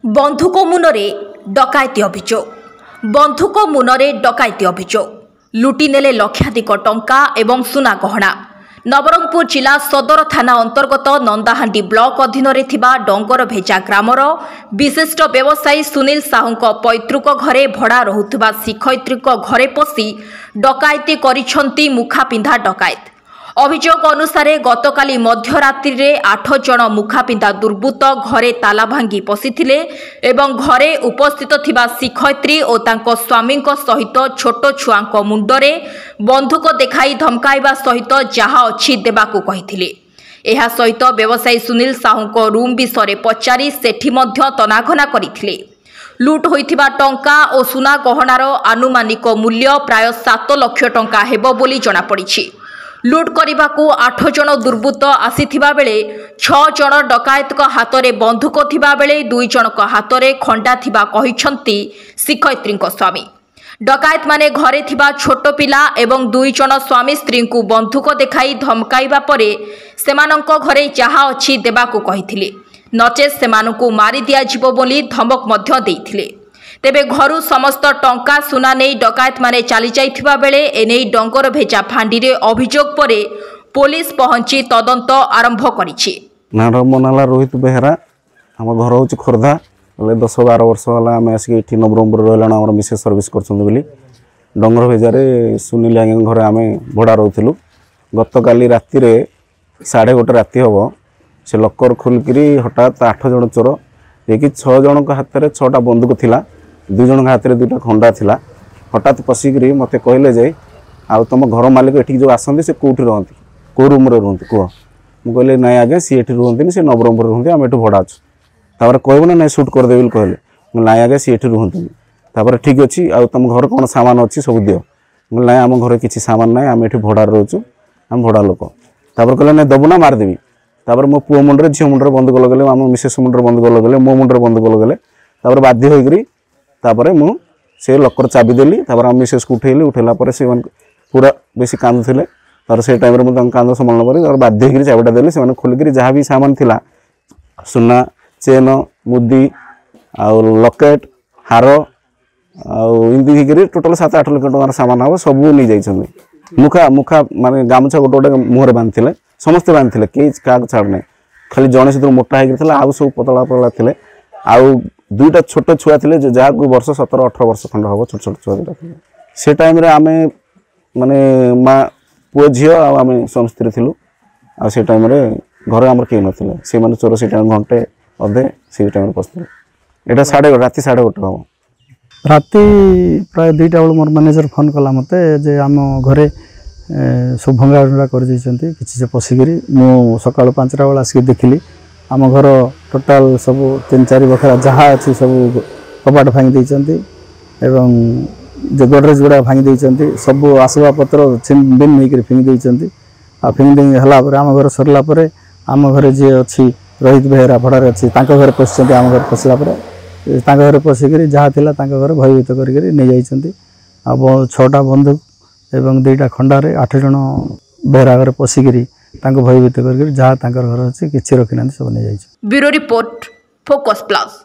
बंधुक मुनरे डकायती अभियोग बंधुक मुनरे डकायती अभियोग लुटि नेले लक्षाधिक टंका एवं सुना गहना। नवरंगपुर जिला सदर थाना अंतर्गत नंदाहांडी ब्लॉक अधीन डंगर भेजा ग्रामर विशिष्ट व्यवसायी सुनील साहू पैतृक घरे भड़ा रहुथिबा शिक्षयित्री घरे पशि डकायती करिसेंती मुखा पिंधा डकायत। अभियोग अनुसार गतकाली मध्यरात्रि 8 जन मुखापिंधा दुर्बृत्त घरे ताला भांगी पशिथिले एवं घरे उपस्थित थिबा शिक्षयित्री और तांको स्वामी सहित छोट छुआंको मुंडरे बंधुक देखाई धमकाइबा सहित जहा अछि देबाकू कहिथिले। एहा सहित व्यवसायी सुनील साहू रूम विषय पचारि सेठी मध्य तनाघना करिथिले। लुट होइथिबा टंका और सुना गहनार आनुमानिक मूल्य प्राय 7 लाख टंका हेबो बोली जणा पड़िछि। लुट करने को 8 जन दुर्बृत्त आसीथिबा बेले 6 जन डकायतक हाथ में बंधुक थिबा बेले 2 जनक हाथ में खंडा थिबा कहिसंती शिक्षयित्री स्वामी। डकायत माने घरे थिबा छोट पिला एवं 2 जन स्वामी स्त्री को बंधुक देखाई धमकाइबा परे सेमानंक घरे जहा अछि देबाकू कहिथिले, नचेत सेमानंकू मारी दियाजिबो बोली धमक मध्य देइथिले। तेबे घरू समस्त टंका सुना नहीं डकायत माने चली जाइथिबा बेले एने डंगर भेजा फांडी रे अभियोग परे पुलिस पहुंची तदंत आरंभ करिछि। नाम मनाला रोहित बेहरा हम घर हूँ खोर्धा 10-12 वर्ष है आम आसिक नवरंगपुर रहा आम मिसेस सर्विस कर डंगर भेजार सुनील आज्ञा घर आम भड़ा रोलु। गत काली राति 1:30 राति हम से लकर खोलिकी हठात 8 जन चोर जे 6 जन हाथ में 6टा बंदूक थिला, 2 जन हाथ में 2टा खंडा थिला। हठात पशिक मत कहले जे आ तुम घर मालिक एठी जो आसती से कौटी रुहति कौ रूम रुहति कह मुझे ना आज्ञा सी एठी रुहति से नवरंगपुर रुहति आम एठू भड़ा अच्छु तापर कहबो ना शूट करदे बोली कहले ना आज्ञा सी एठी रुहति तापर ठीक अच्छी आ तुम घर कौन सामान अच्छी सब दियो ना आम घर किसी सामान ना आम एठी भड़ा रोचु आम भड़ा लोक तापर कहले ना दबु ना मारदेवी। तापर मो पुओ मुंडरे झील मुंडरे बंदूक लगेले आम मिसेस मुंडरे बंदूक लगेले मो मुंडरे बंदूक लगेले तापर बाध्य होकर तापर मु से लकर चाबी देली तापर आम मिसेस को उठेली उठेला पर से पूरा बेसी कांदुथिले तार से टाइम रे मु कांद संभालना पर तार बाध्य होकर चाबिटा देली से खोलिक जहाँ भी सामान थिला सुना चेन मुदी आ लकेट हार आमती होकर टोटाल 7-8 लाख टंकार सामान हम सब नहीं जाइछन्ती। मुखा मुखा माने गामुछा गोटे गोटे मुहर बांधि समस्ते बांधि कई क्या छाड़ ना खाली जड़े से मोटा होकर आउ सब पतला पतला थे आउ 2टा छोट छुआ थे जहाँ को वर्ष 17-18 वर्ष खंड हम छोट छोट छुआ 2टा थे से टाइम रे आमे माने माँ पुओ झी आम स्वामी स्त्री थिलु आ से टाइम रे घर आमर कई नथिले से माने चोर से टाइम घंटे अधे से टाइम पसले एटा राति 1:30 हम राति प्राय 2टा बेल मोर मैनेजर फोन कला मते जे आम घरे सब भंगाभंगा कर किसी से पशिकी मु सका 5टा बेल आसिक देखिली आम घर टोटाल सब 3-4 बखरा जहाँ अच्छी सब कबाट भांगी देइचंती एवं जो गोडरेज गुड़ा भांगी देइचंती सब आसवा पत्र छिन बिन नहीं फिंगी देइचंती आ फिंगी हला पर आम घर सरला पर आम घर जे अच्छी रोहित बेहरा भड़ारे अच्छी तांको घर पशिचंती आम घर पशिला पर तांको घर पशिकी जहाँ थिला तांको घर भयभीत करके नहीं जाइचंती आ 6टा बंदूक एवं 2टा खंडारे 8 जन बेहरा घर पशिकी भयभीत करके जहाँ घर अच्छी किसी रखी ना सब नहीं जाइए। Bureau report focus plus.